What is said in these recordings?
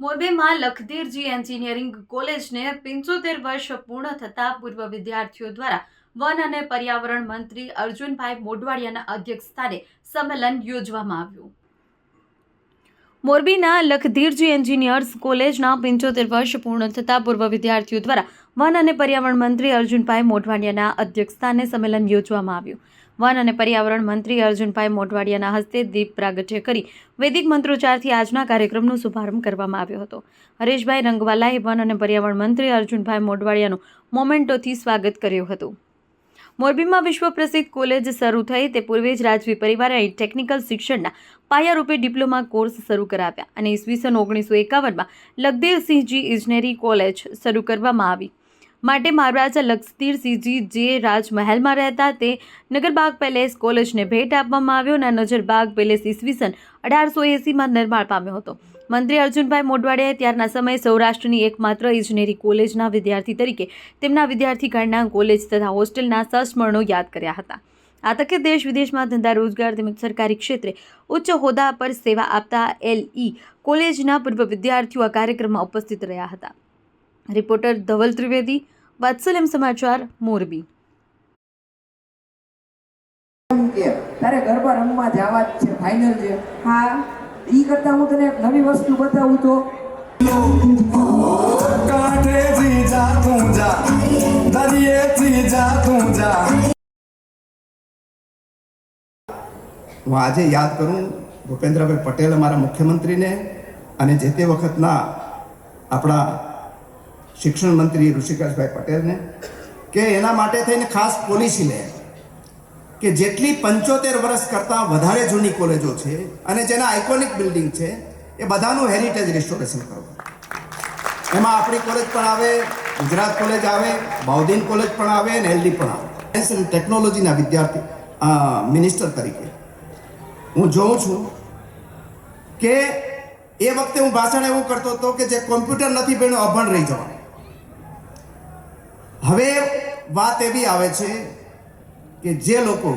મોરબીમાં લખધીરજી એન્જિનિયરિંગ કોલેજને 75 વર્ષ પૂર્ણ થતા પૂર્વ વિદ્યાર્થીઓ દ્વારા વન અને પર્યાવરણ મંત્રી અર્જુનભાઈ મોઢવાડિયાના અધ્યક્ષસ્થાને સંમેલન યોજવામાં આવ્યું। મોરબીના લખધીરજી એન્જિનિયર્સ કોલેજના 75 વર્ષ પૂર્ણ થતા પૂર્વ વિદ્યાર્થીઓ દ્વારા વન અને પર્યાવરણ મંત્રી અર્જુનભાઈ મોઢવાડિયાના અધ્યક્ષસ્થાને સંમેલન યોજવામાં આવ્યું। વન અને પર્યાવરણ મંત્રી અર્જુનભાઈ મોઢવાડિયાના હસ્તે દીપ પ્રાગટ્ય કરી વૈદિક મંત્રોચ્ચારથી આજના કાર્યક્રમનો શુભારંભ કરવામાં આવ્યો હતો। હરેશભાઈ રંગવાલાએ વન અને પર્યાવરણ મંત્રી અર્જુનભાઈ મોઢવાડિયાનું મોમેન્ટોથી સ્વાગત કર્યું હતું। મોરબીમાં વિશ્વ પ્રસિદ્ધ કોલેજ શરૂ થઈ તે પૂર્વે જ રાજવી પરિવારે અહીં ટેકનિકલ શિક્ષણના પાયારૂપે ડિપ્લોમા કોર્સ શરૂ કરાવ્યા અને ઈસવીસન 1951માં લખધીરસિંહજી ઇજનેરી કોલેજ શરૂ કરવામાં આવી। માટે મહારાજા લખધીરસિંહજી જે રાજમહેલમાં રહેતા તે નગરબાગ પેલેસ કોલેજને ભેટ આપવામાં આવ્યો અને નજરબાગ પેલેસ ઈસવીસન 1880માં નિર્માણ પામ્યો હતો। મંત્રી અર્જુનભાઈ મોઢવાડિયાએ ત્યારના સમયે સૌરાષ્ટ્રની એકમાત્ર ઇજનેરી કોલેજના વિદ્યાર્થી તરીકે તેમના વિદ્યાર્થીકાળના કોલેજ તથા હોસ્ટેલના સંસ્મરણો યાદ કર્યા હતા। આ તકે દેશ વિદેશમાં ધંધા રોજગાર તેમજ સરકારી ક્ષેત્રે ઉચ્ચ હોદ્દા પર સેવા આપતા LE કોલેજના પૂર્વ વિદ્યાર્થીઓ આ કાર્યક્રમમાં ઉપસ્થિત રહ્યા હતા। રિપોર્ટર ધવલ ત્રિવેદી, વાત્સલ્યમ સમાચાર, મોરબી। તારે ગરબા રમવા જવા જ છે, ફાઇનલ છે। હા, ઈ કરતા હું તને એક નવી વસ્તુ બતાવું તો કાંઠેથી જા તું જા, દરિયેથી જા તું જા। હું આજે યાદ કરું ભૂપેન્દ્રભાઈ પટેલ અમારા મુખ્યમંત્રીને અને જે તે વખતના આપણા શિક્ષણ મંત્રી ઋષિકેશભાઈ પટેલને કે એના માટે થઈને ખાસ પોલિસી લે કે જેટલી 75 વર્ષ કરતાં વધારે જૂની કોલેજો છે અને જેના આઇકોનિક બિલ્ડિંગ છે એ બધાનું હેરિટેજ રિસ્ટોરેશન કરવું। એમાં આપણી કોલેજ પણ આવે, ગુજરાત કોલેજ આવે, બાઉદીન કોલેજ પણ આવે અને LD પણ આવે। સાયન્સ એન્ડ ટેકનોલોજીના વિદ્યાર્થી મિનિસ્ટર તરીકે હું જોઉં છું કે એ વખતે હું ભાષણ એવું કરતો હતો કે જે કોમ્પ્યુટર નથી ભણ્યું અભણ રહી જવાનું। હવે વાત એવી આવે છે કે જે લોકો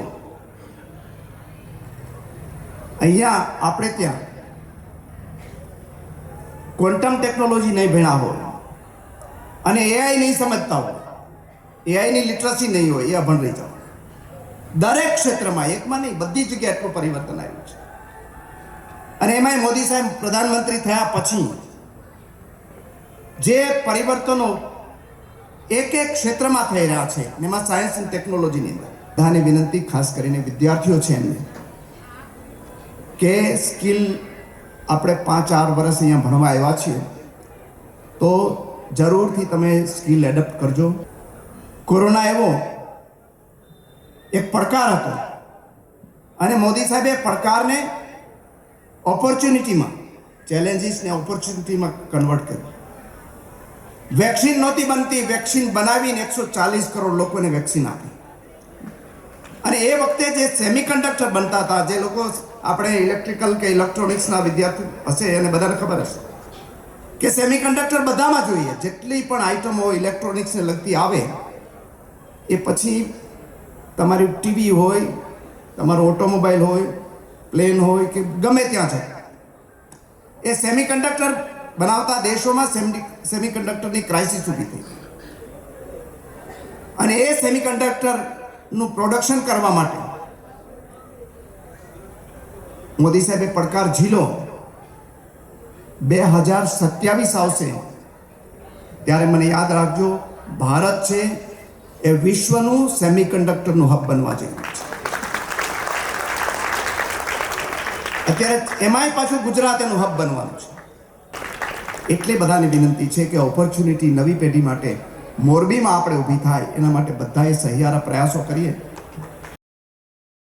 અહીંયા આપણે ત્યાં ક્વોન્ટમ ટેકનોલોજી નહીં ભણ્યા હોય અને AI નહીં સમજતા હોય, AIની લિટરસી નહીં હોય, એ અભણ રહી જવાનું। દરેક ક્ષેત્રમાં, એકમાં નહીં, બધી જગ્યાએ એટલું પરિવર્તન આવ્યું છે। અને એમાંય મોદી સાહેબ પ્રધાનમંત્રી થયા પછી જે પરિવર્તનો એક એક ક્ષેત્રમાં થઈ રહ્યા છે એમાં સાયન્સ એન્ડ ટેકનોલોજીની અંદર બધાને વિનંતી, ખાસ કરીને વિદ્યાર્થીઓ છે એમને કે સ્કિલ આપણે 5-4 વર્ષ અહીંયા ભણવા આવ્યા છીએ તો જરૂરથી તમે સ્કિલ એડપ્ટ કરજો। કોરોના એવો એક પડકાર હતો અને મોદી સાહેબે પડકારને ઓપોર્ચ્યુનિટીમાં, ચેલેન્જીસને ઓપોર્ચ્યુનિટીમાં કન્વર્ટ કર્યું। વેક્સિન નહોતી બનતી, વેક્સિન બનાવીને 140 કરોડ લોકોને વેક્સિન આપી। અને એ વખતે જે સેમિકન્ડક્ટર બનતા હતા, જે લોકો આપણે ઇલેક્ટ્રિકલ કે ઇલેક્ટ્રોનિક્સના વિદ્યાર્થી હશે એને બધાને ખબર હશે કે સેમિકન્ડક્ટર બધામાં જોઈએ, જેટલી પણ આઇટમો ઇલેક્ટ્રોનિક્સને લગતી આવે એ પછી તમારી ટીવી હોય, તમારો ઓટોમોબાઈલ હોય, પ્લેન હોય કે ગમે ત્યાં છે, એ સેમિકન્ડક્ટર બનાવતા દેશોમાં સેમિકન્ડક્ટરની ક્રાઇસિસ ઊભી થઈ અને એ સેમિકન્ડક્ટરનું પ્રોડક્શન કરવા માટે મોદી સાહેબે પડકાર ઝીલો। 2027 આવશે ત્યારે મને યાદ રાખજો, ભારત છે એ વિશ્વનું સેમિકન્ડક્ટરનું હબ બનવા જઈ રહ્યું છે। અત્યારે એમાંય પાછું ગુજરાત એનું હબ બનવાનું છે। એટલે બધાને વિનંતી છે કે ઓપોર્ચ્યુનિટી નવી પેઢી માટે મોરબીમાં આપણે ઊભી થાય એના માટે બધાએ સહિયારા પ્રયાસો કરીએ।